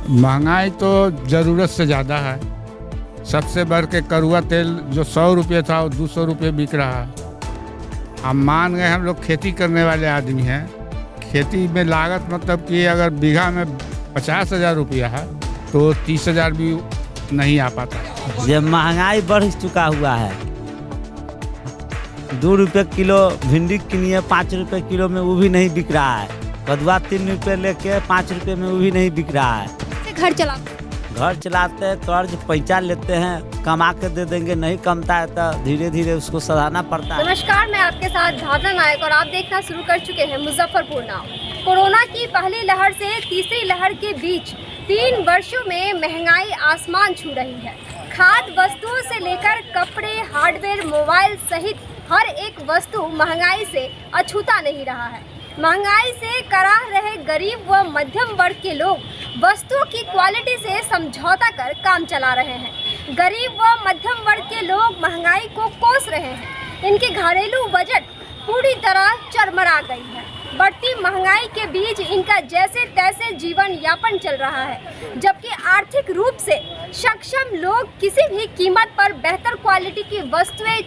महंगाई तो ज़रूरत से ज़्यादा है। सबसे बढ़ के कड़वा तेल जो 100 रुपये था वो 200 रुपये बिक रहा है। अब मान गए हम लोग खेती करने वाले आदमी हैं, खेती में लागत मतलब कि अगर बीघा में 50,000 रुपया है तो 30,000 भी नहीं आ पाता। जब महंगाई बढ़ चुका हुआ है, 2 रुपये किलो भिंडी किनिए 5 रुपये किलो में वो भी नहीं बिक रहा है। कदुआ 3 रुपये लेके 5 रुपये में वो भी नहीं बिक रहा है। घर चलाते हैं, कर्ज पैसा लेते हैं, कमा के दे देंगे, नहीं कमता है तो धीरे धीरे उसको सधारना पड़ता है। नमस्कार, मैं आपके साथ भावना नायक और आप देखना शुरू कर चुके हैं मुजफ्फरपुर नाउ। कोरोना की पहली लहर से तीसरी लहर के बीच 3 वर्षों में महंगाई आसमान छू रही है। खाद्य वस्तुओं से लेकर कपड़े, हार्डवेयर, मोबाइल सहित हर एक वस्तु महंगाई से अछूता नहीं रहा है। महंगाई से कराह रहे गरीब व मध्यम वर्ग के लोग वस्तुओं की क्वालिटी से समझौता कर काम चला रहे हैं। गरीब व मध्यम वर्ग के लोग महंगाई को कोस रहे हैं। इनके घरेलू बजट पूरी तरह चरमरा गई है। बढ़ती महंगाई के बीच इनका जैसे तैसे जीवन यापन चल रहा है, जबकि आर्थिक रूप से सक्षम लोग किसी भी कीमत पर बेहतर क्वालिटी की वस्तुएं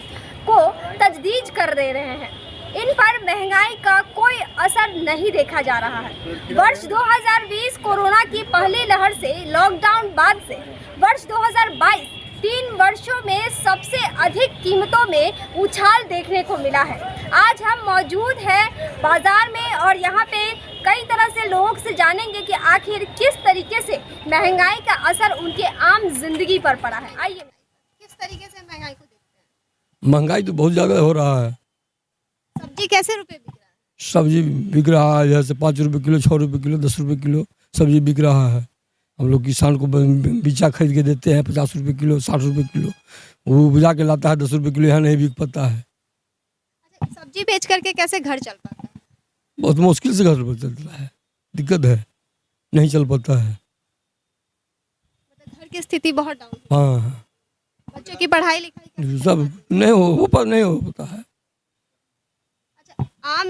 को तजदीद कर दे रहे हैं। इन पर महंगाई का कोई असर नहीं देखा जा रहा है। वर्ष 2020 कोरोना की पहली लहर से लॉकडाउन बाद से वर्ष 2022 3 वर्षों में सबसे अधिक कीमतों में उछाल देखने को मिला है। आज हम मौजूद हैं बाजार में और यहाँ पे कई तरह से लोगों से जानेंगे कि आखिर किस तरीके से महंगाई का असर उनके आम जिंदगी पर पड़ा है। आइए, किस तरीके से महंगाई को देखते हैं? महंगाई तो बहुत ज़्यादा हो रहा है। सब्जी कैसे रुपए बिक रहा है? सब्जी बिक रहा है जैसे 5 रुपये किलो, 6 रुपये किलो, 10 रुपये किलो सब्जी बिक रहा है। हम लोग किसान को बीजा खरीद के देते हैं 50 रुपये किलो, 60 रुपये किलो, वो बुझा के लाता है 10 रुपये किलो, यहाँ नहीं बिक पाता है। अच्छा, सब्जी बेच करके कैसे घर चल पाता है? बहुत मुश्किल से घर चलता है, दिक्कत है, नहीं चल पाता है। मतलब घर की स्थिति बहुत डाउन है। हाँ, बच्चों की पढ़ाई लिखाई सब नहीं हो पाता है। आम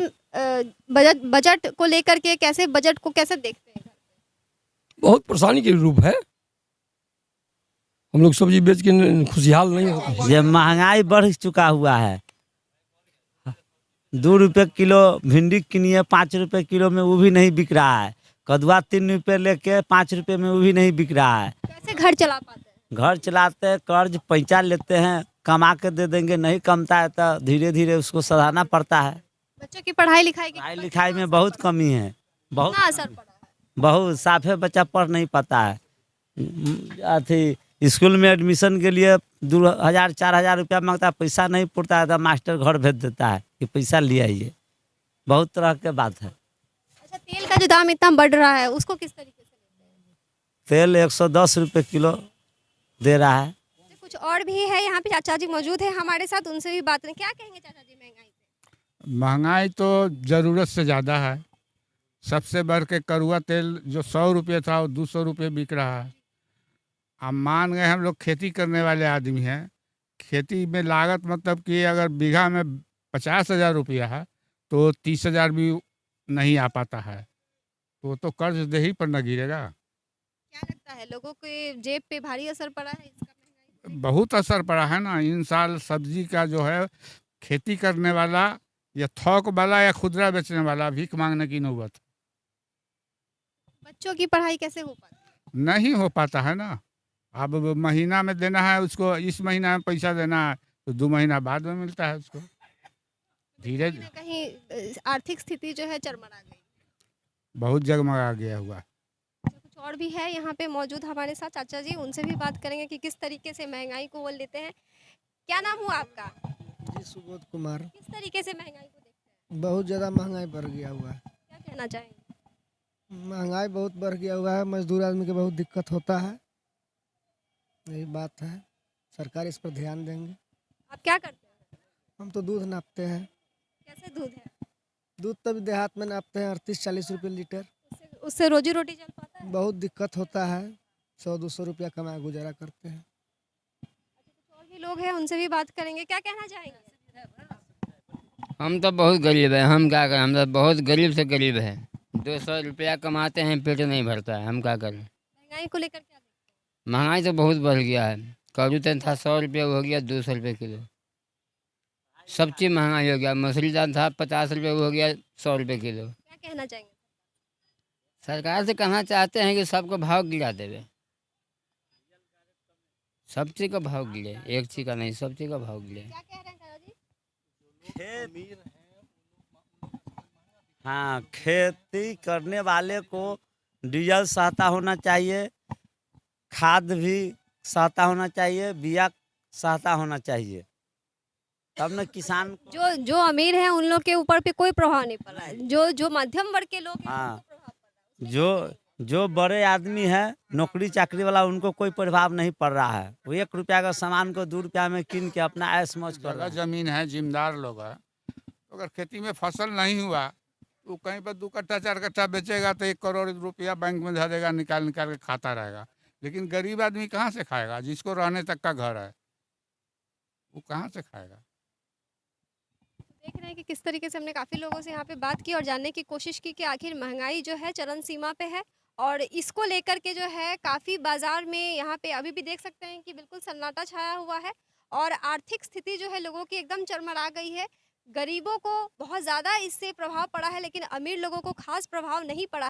बजट को लेकर के कैसे बजट को कैसे देखते हैं? बहुत परेशानी के रूप है। हम लोग सब्जी बेच के खुशहाल नहीं होते। जब महंगाई बढ़ चुका हुआ है, 2 रुपये किलो भिंडी किनिए 5 रुपये किलो में वो भी नहीं बिक रहा है। कदुआ 3 रुपये लेके 5 रुपये में वो भी नहीं बिक रहा है। कैसे घर चला पाते हैं? घर चलाते हैं, कर्ज पैसा लेते हैं, कमा के दे देंगे, नहीं कमता है तो धीरे धीरे उसको सधारना पड़ता है। बच्चों की पढ़ाई लिखाई में बहुत कमी है, बहुत असर पड़ा है। बहुत साफे बच्चा पढ़ नहीं पाता है। अथी स्कूल में एडमिशन के लिए 2,000 4,000 रुपया मांगता है, पैसा नहीं पड़ता है तो मास्टर घर भेज देता है कि पैसा ले आइए। बहुत तरह के बात है। अच्छा, तेल का जो दाम इतना बढ़ रहा है उसको किस तरीके से लेते हैं? तेल 110 रुपये किलो दे रहा है। कुछ और भी है यहाँ पे, चाचा जी मौजूद है हमारे साथ, उनसे भी बात करें। क्या कहेंगे चाचा जी महंगाई से? महंगाई तो ज़रूरत से ज़्यादा है। सबसे बढ़ के कड़वा तेल जो 100 रुपये था वो 200 रुपये बिक रहा है। अब मान गए हम लोग खेती करने वाले आदमी हैं, खेती में लागत मतलब कि अगर बीघा में 50,000 रुपया है तो 30,000 भी नहीं आ पाता है, तो कर्ज दे ही पर न गिरेगा। क्या लगता है लोगों के जेब पे भारी असर पड़ा है इसका? महंगाई बहुत असर पड़ा है ना। इन साल सब्जी का जो है खेती करने वाला या थोक वाला या खुदरा बेचने वाला भीख मांगने की नौबत। बच्चों की पढ़ाई कैसे हो पाती? नहीं हो पाता है ना। अब महीना में देना है उसको, इस महीना में पैसा देना है तो 2 महीना बाद में मिलता है उसको। धीरे कहीं ना कहीं आर्थिक स्थिति जो है चरमरा गई। बहुत जगमगा गया हुआ। कुछ और भी है यहाँ पे मौजूद हमारे साथ चाचा जी, उनसे भी बात करेंगे कि किस तरीके से महंगाई को वो लेते हैं। क्या नाम हुआ आपका? जी, सुबोध कुमार। किस तरीके से महंगाई को देखते हैं? बहुत ज़्यादा महंगाई बढ़ गया हुआ है। क्या कहना चाहेंगे? महंगाई बहुत बढ़ गया हुआ है, मजदूर आदमी के बहुत दिक्कत होता है। यही बात है, सरकार इस पर ध्यान देंगे। आप क्या करते हैं? हम तो दूध नापते हैं। कैसे दूध है? दूध तभी देहात में नापते हैं 38-40 रुपये लीटर। उससे रोजी रोटी चल पाता है? बहुत दिक्कत होता है, 100-200 रुपया कमा गुजारा करते हैं। कुछ और भी लोग हैं, उनसे भी बात करेंगे। क्या कहना चाहेंगे? हम तो बहुत गरीब है, हम क्या करें, हम तो बहुत गरीब से गरीब है। 200 रुपया कमाते हैं, पेट नहीं भरता है, हम क्या करें। महंगाई को लेकर क्या देखते हैं? महंगाई तो बहुत बढ़ गया है। कद्दू तेल था 100 रुपये, हो गया 200 रुपये किलो। सब चीज़ महंगाई हो गया। मसूरी दाल था 50 रुपये, हो गया 100 रुपये किलो। क्या कहना चाहेंगे? सरकार से कहना चाहते हैं कि सबको भाव गिरा देवे, सब चीज़ का भाव गिरे, एक चीज़ का नहीं, सब चीज़ का भाव गिरे। क्या कह रहे हैं दादाजी? हाँ, खेती करने वाले को डीजल सस्ता होना चाहिए, खाद भी सस्ता होना चाहिए, बिया सस्ता होना चाहिए, तब न किसान को। जो अमीर हैं उन लोग के ऊपर पे कोई प्रभाव नहीं पड़ रहा है, जो मध्यम वर्ग के लोग हैं हाँ। उनको प्रभाव पड़ रहा है। जो बड़े आदमी है, नौकरी चाकरी वाला, उनको कोई प्रभाव नहीं पड़ रहा है। वो 1 रुपया का सामान को 2 रुपया में कीन के अपना ऐश मौज कर रहा जगह है। जमीन है, जिम्मेदार लोग है, तो अगर खेती में फसल नहीं हुआ तो कहीं पर 2 कट्ठा 4 कट्ठा बेचेगा तो 1 करोड़ रुपया बैंक में धर देगा, निकाल निकाल के खाता रहेगा। लेकिन गरीब आदमी कहाँ से खाएगा? जिसको रहने तक का घर है वो कहाँ से खाएगा? देख रहे हैं कि किस तरीके से हमने काफ़ी लोगों से यहाँ पे बात की और जानने की कोशिश की कि आखिर महंगाई जो है चरम सीमा पे है और इसको लेकर के जो है काफ़ी बाज़ार में यहाँ पे अभी भी देख सकते हैं कि बिल्कुल सन्नाटा छाया हुआ है और आर्थिक स्थिति जो है लोगों की एकदम चरमरा गई है। गरीबों को बहुत ज़्यादा इससे प्रभाव पड़ा है, लेकिन अमीर लोगों को खास प्रभाव नहीं पड़ा।